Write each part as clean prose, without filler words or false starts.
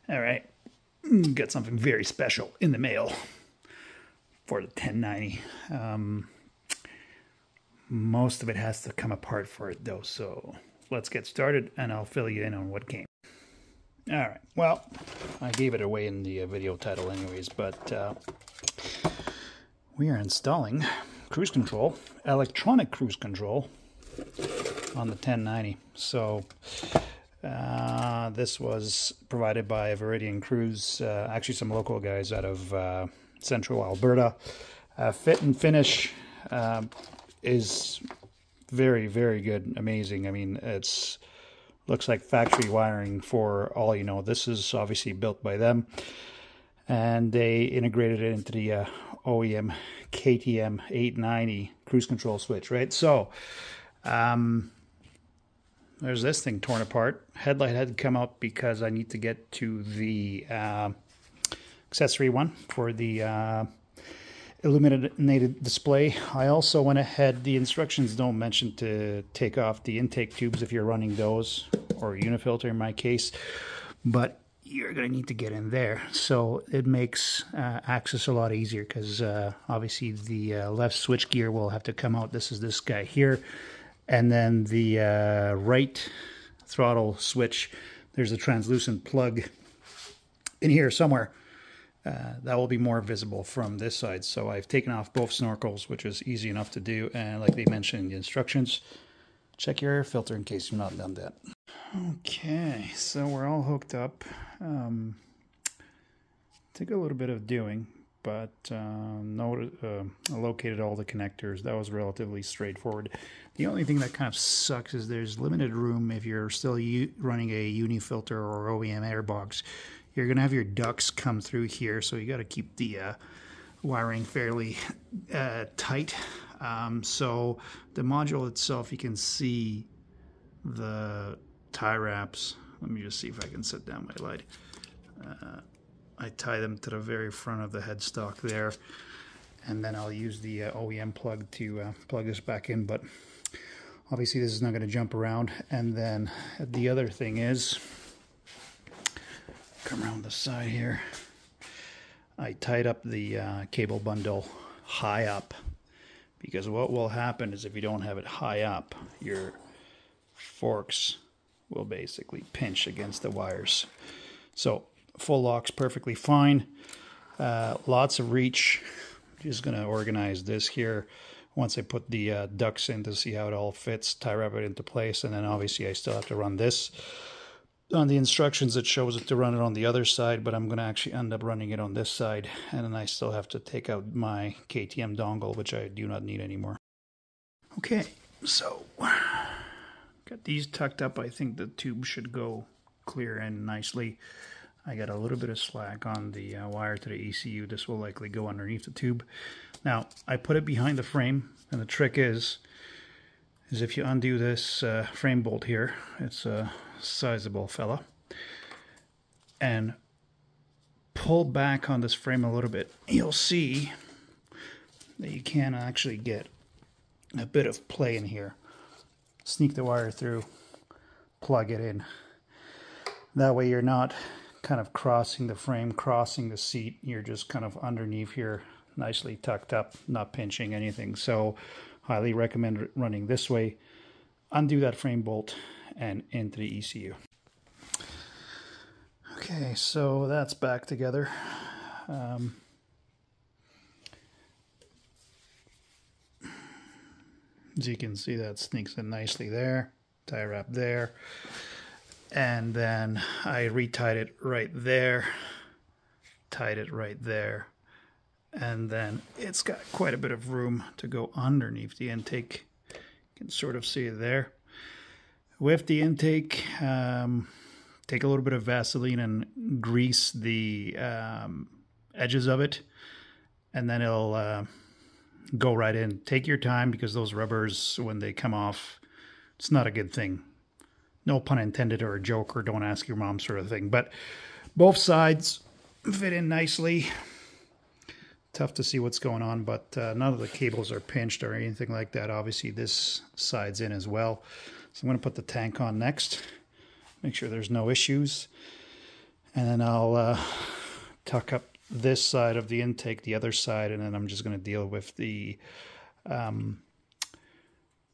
All right, got something very special in the mail for the 1090. Most of it has to come apart for it though, so let's get started and I'll fill you in on what came. All right, well, I gave it away in the video title anyways, but we are installing cruise control, electronic cruise control on the 1090. So this was provided by Rottie Cruise, actually some local guys out of central Alberta. Fit and finish is very, very good, amazing. I mean, it's looks like factory wiring for all you know. This is obviously built by them, and they integrated it into the OEM KTM 890 cruise control switch, right? So there's this thing torn apart. Headlight had to come out because I need to get to the accessory one for the illuminated display. I also went ahead, the instructions don't mention to take off the intake tubes if you're running those, or unifilter in my case, but you're going to need to get in there. So it makes access a lot easier because obviously the left switch gear will have to come out. This is this guy here. And then the right throttle switch, there's a translucent plug in here somewhere. That will be more visible from this side. So I've taken off both snorkels, which is easy enough to do. And like they mentioned in the instructions, check your air filter in case you've not done that. Okay, so we're all hooked up. Took a little bit of doing, but I located all the connectors. That was relatively straightforward. The only thing that kind of sucks is there's limited room if you're still running a unifilter or OEM airbox. You're going to have your ducts come through here, so you got to keep the wiring fairly tight. So the module itself, you can see the tie wraps. Let me just see if I can set down my light. I tie them to the very front of the headstock there, and then I'll use the OEM plug to plug this back in, but obviously this is not going to jump around. And then the other thing is, come around the side here, I tied up the cable bundle high up, because what will happen is if you don't have it high up, your forks will basically pinch against the wires. So full lock's perfectly fine. Lots of reach. Just going to organize this here once I put the ducts in to see how it all fits, tie wrap it into place, and then obviously I still have to run this. On the instructions it shows it to run it on the other side, but I'm going to actually end up running it on this side, and then I still have to take out my KTM dongle, which I do not need anymore. Okay, so got these tucked up. I think the tube should go clear in nicely. I got a little bit of slack on the wire to the ECU. This will likely go underneath the tube. Now, I put it behind the frame, and the trick is if you undo this frame bolt here, it's a sizable fella, and pull back on this frame a little bit, you'll see that you can actually get a bit of play in here. Sneak the wire through, plug it in. That way you're not kind of crossing the frame, crossing the seat. You're just kind of underneath here, nicely tucked up, not pinching anything. So highly recommend running this way. Undo that frame bolt and into the ECU. Okay, so that's back together. As you can see, that sneaks in nicely there. Tie wrap there. And then I retied it right there, tied it right there, and then it's got quite a bit of room to go underneath the intake. You can sort of see it there. With the intake, take a little bit of Vaseline and grease the edges of it, and then it'll go right in. Take your time, because those rubbers, when they come off, it's not a good thing. No pun intended, or a joke, or don't ask your mom sort of thing. But both sides fit in nicely. Tough to see what's going on, but none of the cables are pinched or anything like that. Obviously, this side's in as well. So I'm going to put the tank on next. Make sure there's no issues. And then I'll tuck up this side of the intake, the other side, and then I'm just going to deal with the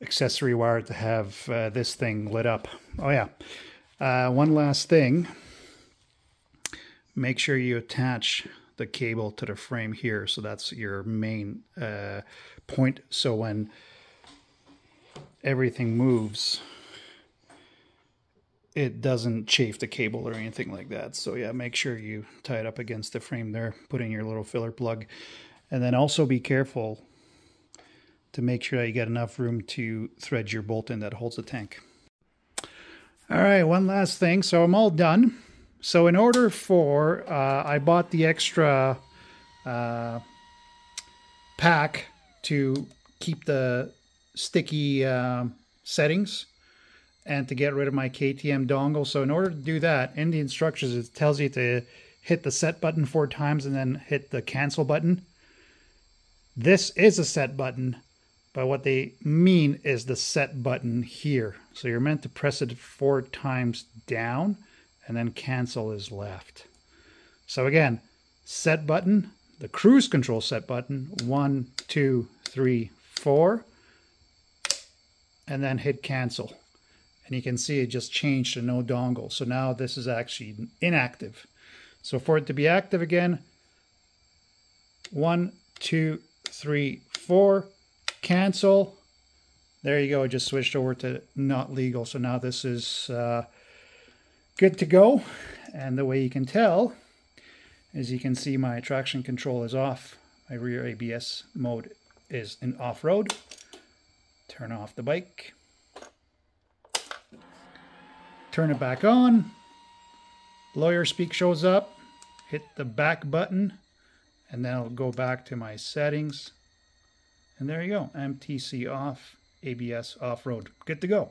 accessory wire to have this thing lit up. Oh yeah, one last thing. Make sure you attach the cable to the frame here, so that's your main point. So when everything moves, it doesn't chafe the cable or anything like that. So yeah, make sure you tie it up against the frame there, put in your little filler plug, and then also be careful to make sure that you get enough room to thread your bolt in that holds the tank. All right, one last thing. So I'm all done. So in order for, I bought the extra pack to keep the sticky settings and to get rid of my KTM dongle. So in order to do that, in the instructions, it tells you to hit the set button 4 times and then hit the cancel button. This is a set button, but what they mean is the set button here. So you're meant to press it 4 times down, and then cancel is left. So again, set button, the cruise control set button, 1, 2, 3, 4, and then hit cancel. And you can see it just changed to no dongle. So now this is actually inactive. So for it to be active again, 1, 2, 3, 4, cancel. There you go, it just switched over to not legal. So now this is good to go. And the way you can tell is you can see my traction control is off. My rear ABS mode is in off-road. Turn off the bike. Turn it back on. Lawyer speak shows up. Hit the back button. And then I'll go back to my settings. And there you go. MTC off, ABS off-road. Good to go.